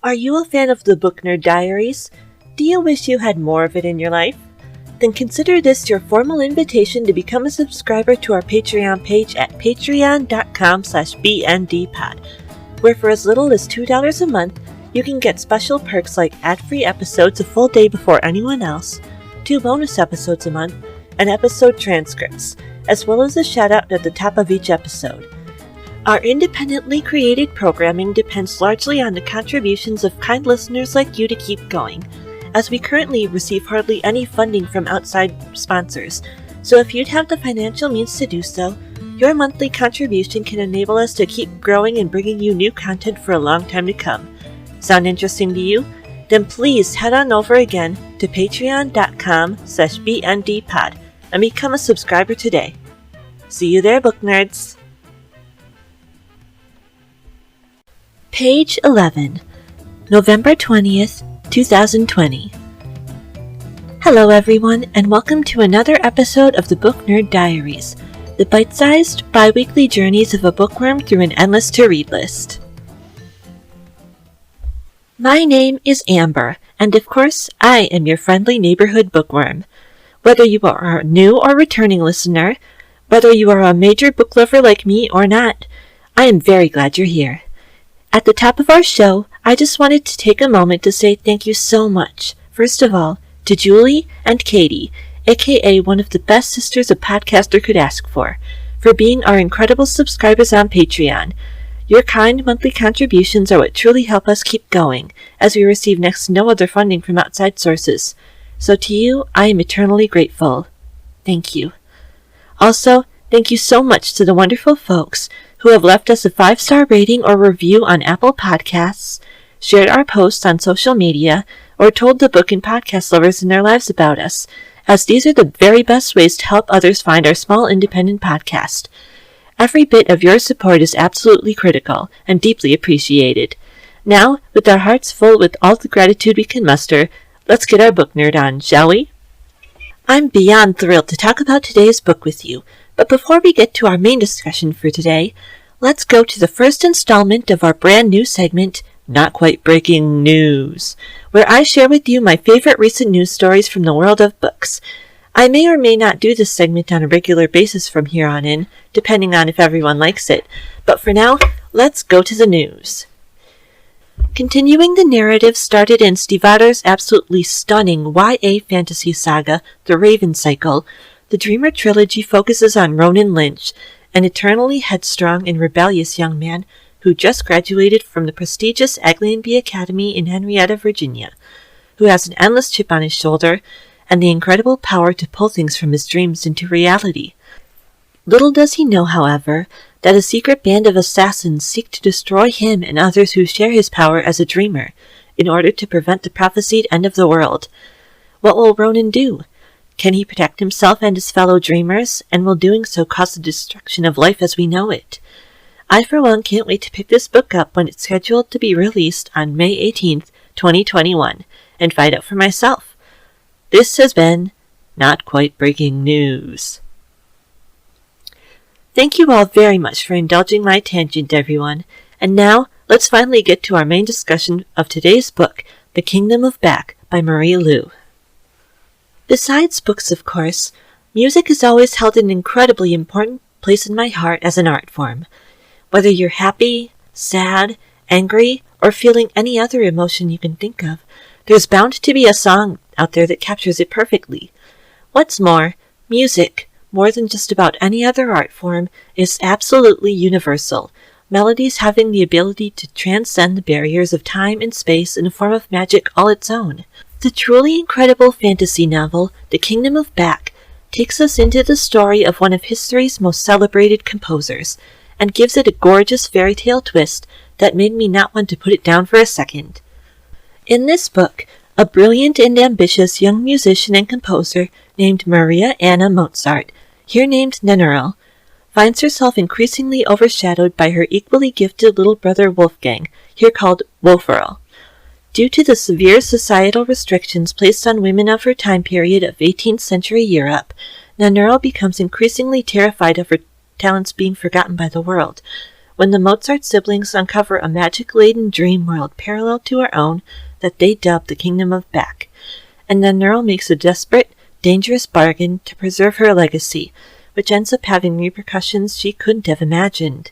Are you a fan of the book nerd Diaries? Do you wish you had more of it in your life? Then consider this your formal invitation to become a subscriber to our Patreon page at patreon.com/bndpod, where for as little as $2 a month, you can get special perks like ad-free episodes a full day before anyone else, 2 bonus episodes a month, and episode transcripts, as well as a shout-out at the top of each episode. Our independently created programming depends largely on the contributions of kind listeners like you to keep going, as we currently receive hardly any funding from outside sponsors, so if you'd have the financial means to do so, your monthly contribution can enable us to keep growing and bringing you new content for a long time to come. Sound interesting to you? Then please head on over again to patreon.com/bndpod and become a subscriber today. See you there, book nerds! Page 11, November 20th, 2020. Hello everyone, and welcome to another episode of the Book Nerd Diaries, the bite-sized, bi-weekly journeys of a bookworm through an endless to-read list. My name is Amber, and of course, I am your friendly neighborhood bookworm. Whether you are a new or returning listener, whether you are a major book lover like me or not, I am very glad you're here. At the top of our show, I just wanted to take a moment to say thank you so much, first of all, to Julie and Katie, aka one of the best sisters a podcaster could ask for being our incredible subscribers on Patreon. Your kind monthly contributions are what truly help us keep going, as we receive next to no other funding from outside sources. So to you, I am eternally grateful. Thank you. Also, thank you so much to the wonderful folks who have left us a 5-star rating or review on Apple Podcasts, shared our posts on social media, or told the book and podcast lovers in their lives about us, as these are the very best ways to help others find our small independent podcast. Every bit of your support is absolutely critical and deeply appreciated. Now, with our hearts full with all the gratitude we can muster, let's get our book nerd on, shall we? I'm beyond thrilled to talk about today's book with you, but before we get to our main discussion for today, let's go to the first installment of our brand new segment, Not Quite Breaking News, where I share with you my favorite recent news stories from the world of books. I may or may not do this segment on a regular basis from here on in, depending on if everyone likes it, but for now, let's go to the news. Continuing the narrative started in Stivader's absolutely stunning YA fantasy saga, The Raven Cycle, the Dreamer trilogy focuses on Ronan Lynch, an eternally headstrong and rebellious young man who just graduated from the prestigious Aglanby Academy in Henrietta, Virginia, who has an endless chip on his shoulder and the incredible power to pull things from his dreams into reality. Little does he know, however, that a secret band of assassins seek to destroy him and others who share his power as a dreamer, in order to prevent the prophesied end of the world. What will Ronan do? Can he protect himself and his fellow dreamers, and will doing so cause the destruction of life as we know it? I, for one, can't wait to pick this book up when it's scheduled to be released on May 18th, 2021, and find out for myself. This has been Not Quite Breaking News. Thank you all very much for indulging my tangent, everyone, and now let's finally get to our main discussion of today's book, The Kingdom of Back by Marie Lu. Besides books, of course, music has always held an incredibly important place in my heart as an art form. Whether you're happy, sad, angry, or feeling any other emotion you can think of, there's bound to be a song out there that captures it perfectly. What's more, music, more than just about any other art form, is absolutely universal, melodies having the ability to transcend the barriers of time and space in a form of magic all its own. The truly incredible fantasy novel, The Kingdom of Back, takes us into the story of one of history's most celebrated composers, and gives it a gorgeous fairy tale twist that made me not want to put it down for a second. In this book, a brilliant and ambitious young musician and composer named Maria Anna Mozart, here named Nennerl, finds herself increasingly overshadowed by her equally gifted little brother Wolfgang, here called Wolferl. Due to the severe societal restrictions placed on women of her time period of 18th century Europe, Nennerl becomes increasingly terrified of her talents being forgotten by the world, when the Mozart siblings uncover a magic-laden dream world parallel to our own that they dub the Kingdom of Back, and then Nerl makes a desperate, dangerous bargain to preserve her legacy, which ends up having repercussions she couldn't have imagined.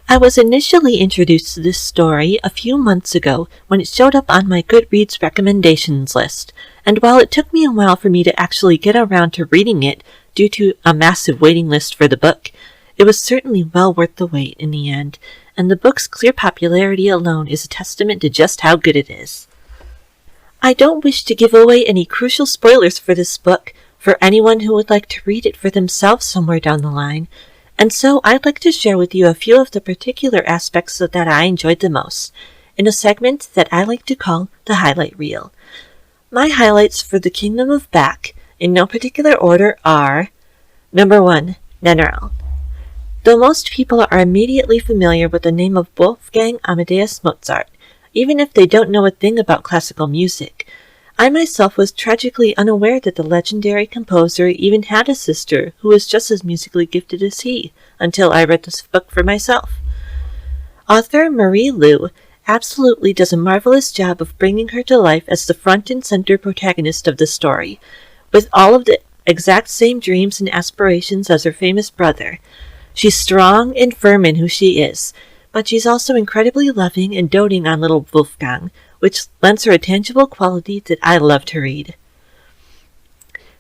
I was initially introduced to this story a few months ago when it showed up on my Goodreads recommendations list, and while it took me a while for me to actually get around to reading it due to a massive waiting list for the book, it was certainly well worth the wait in the end, and the book's clear popularity alone is a testament to just how good it is. I don't wish to give away any crucial spoilers for this book for anyone who would like to read it for themselves somewhere down the line, and so I'd like to share with you a few of the particular aspects that I enjoyed the most, in a segment that I like to call the highlight reel. My highlights for the Kingdom of Back, in no particular order, are: Number 1. Nerl. Though most people are immediately familiar with the name of Wolfgang Amadeus Mozart, even if they don't know a thing about classical music, I myself was tragically unaware that the legendary composer even had a sister who was just as musically gifted as he, until I read this book for myself. Author Marie Lu absolutely does a marvelous job of bringing her to life as the front and center protagonist of the story, with all of the exact same dreams and aspirations as her famous brother. She's strong and firm in who she is, but she's also incredibly loving and doting on little Wolfgang, which lends her a tangible quality that I love to read.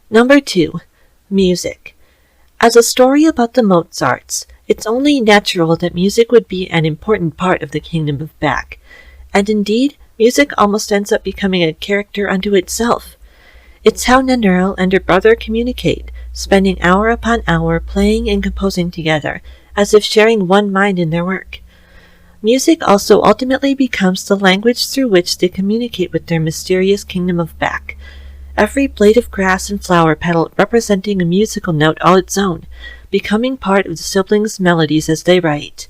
Number 2. Music. As a story about the Mozarts, it's only natural that music would be an important part of the Kingdom of Back, and indeed, music almost ends up becoming a character unto itself. It's how Nerl and her brother communicate, spending hour upon hour playing and composing together, as if sharing one mind in their work. Music also ultimately becomes the language through which they communicate with their mysterious Kingdom of Back, every blade of grass and flower petal representing a musical note all its own, becoming part of the siblings' melodies as they write.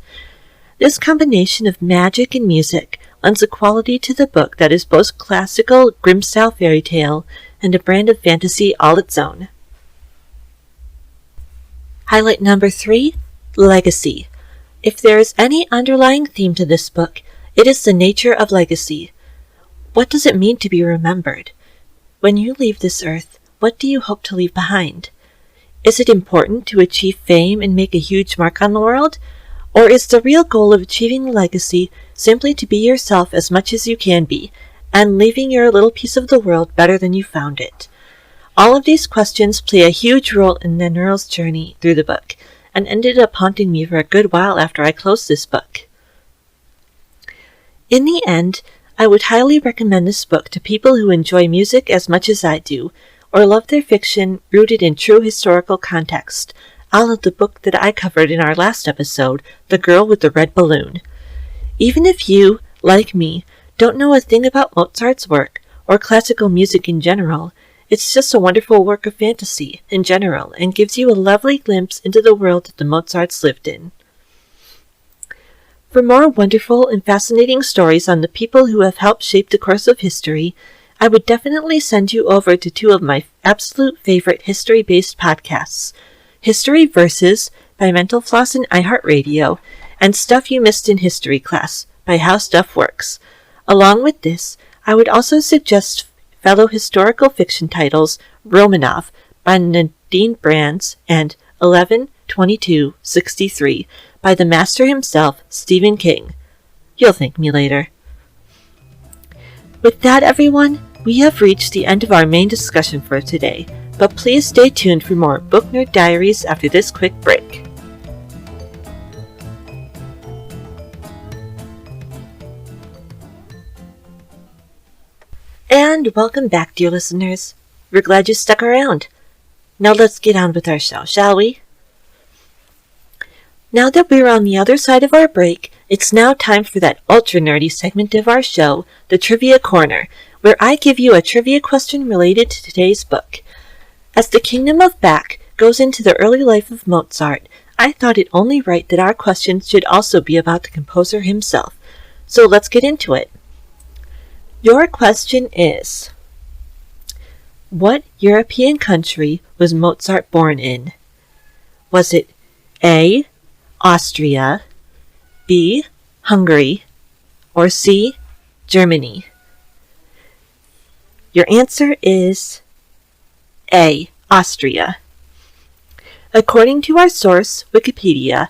This combination of magic and music lends a quality to the book that is both classical, Grimm-style fairy tale and a brand of fantasy all its own. Highlight number 3, Legacy. If there is any underlying theme to this book, it is the nature of legacy. What does it mean to be remembered? When you leave this earth, what do you hope to leave behind? Is it important to achieve fame and make a huge mark on the world? Or is the real goal of achieving a legacy simply to be yourself as much as you can be, and leaving your little piece of the world better than you found it? All of these questions play a huge role in Nerl's journey through the book, and ended up haunting me for a good while after I closed this book. In the end, I would highly recommend this book to people who enjoy music as much as I do, or love their fiction rooted in true historical context, a la the book that I covered in our last episode, The Girl with the Red Balloon. Even if you, like me, don't know a thing about Mozart's work, or classical music in general, it's just a wonderful work of fantasy in general, and gives you a lovely glimpse into the world that the Mozarts lived in. For more wonderful and fascinating stories on the people who have helped shape the course of history, I would definitely send you over to 2 of my absolute favorite history-based podcasts, History Versus by Mental Floss and iHeartRadio, and Stuff You Missed in History Class by How Stuff Works. Along with this, I would also suggest fellow historical fiction titles Romanov by Nadine Brands and 11/22/63 by the master himself, Stephen King. You'll thank me later. With that, everyone, we have reached the end of our main discussion for today, but please stay tuned for more Book Nerd Diaries after this quick break. And welcome back, dear listeners. We're glad you stuck around. Now let's get on with our show, shall we? Now that we're on the other side of our break, it's now time for that ultra-nerdy segment of our show, the Trivia Corner, where I give you a trivia question related to today's book. As the Kingdom of Back goes into the early life of Mozart, I thought it only right that our questions should also be about the composer himself. So let's get into it. Your question is, what European country was Mozart born in? Was it A, Austria, B. Hungary, or C. Germany? Your answer is A. Austria. According to our source, Wikipedia,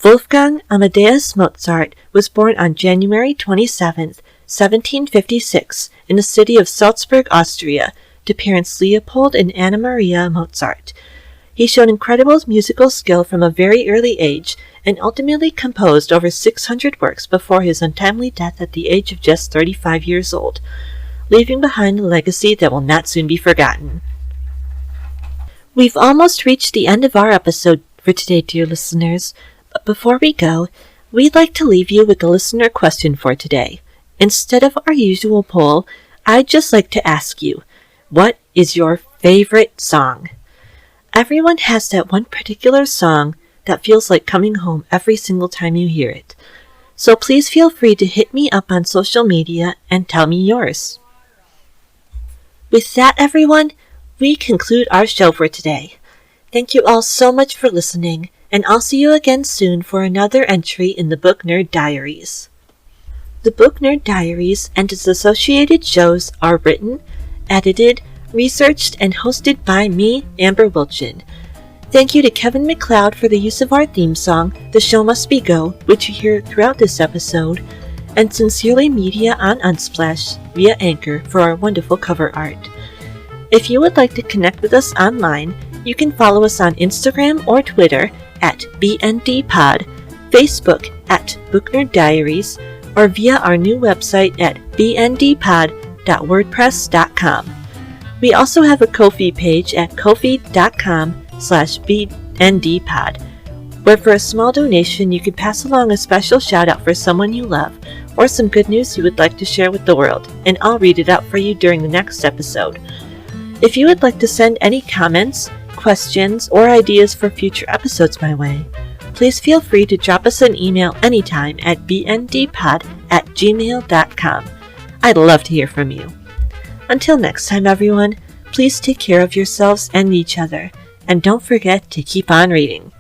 Wolfgang Amadeus Mozart was born on January 27, 1756, in the city of Salzburg, Austria, to parents Leopold and Anna Maria Mozart. He showed incredible musical skill from a very early age and ultimately composed over 600 works before his untimely death at the age of just 35 years old, leaving behind a legacy that will not soon be forgotten. We've almost reached the end of our episode for today, dear listeners, but before we go, we'd like to leave you with a listener question for today. Instead of our usual poll, I'd just like to ask you, what is your favorite song? Everyone has that one particular song that feels like coming home every single time you hear it. So please feel free to hit me up on social media and tell me yours. With that, everyone, we conclude our show for today. Thank you all so much for listening, and I'll see you again soon for another entry in the Book Nerd Diaries. The Book Nerd Diaries and its associated shows are written, edited, researched, and hosted by me, Amber Wilchin. Thank you to Kevin MacLeod for the use of our theme song, The Show Must Be Go, which you hear throughout this episode, and Sincerely Media on Unsplash via Anchor for our wonderful cover art. If you would like to connect with us online, you can follow us on Instagram or Twitter at BNDpod, Facebook at Book Nerd Diaries, or via our new website at bndpod.wordpress.com. We also have a Ko-fi page at ko-fi.com/bndpod, where for a small donation you can pass along a special shout out for someone you love, or some good news you would like to share with the world, and I'll read it out for you during the next episode. If you would like to send any comments, questions, or ideas for future episodes my way, please feel free to drop us an email anytime at bndpod@gmail.com. I'd love to hear from you. Until next time, everyone, please take care of yourselves and each other, and don't forget to keep on reading.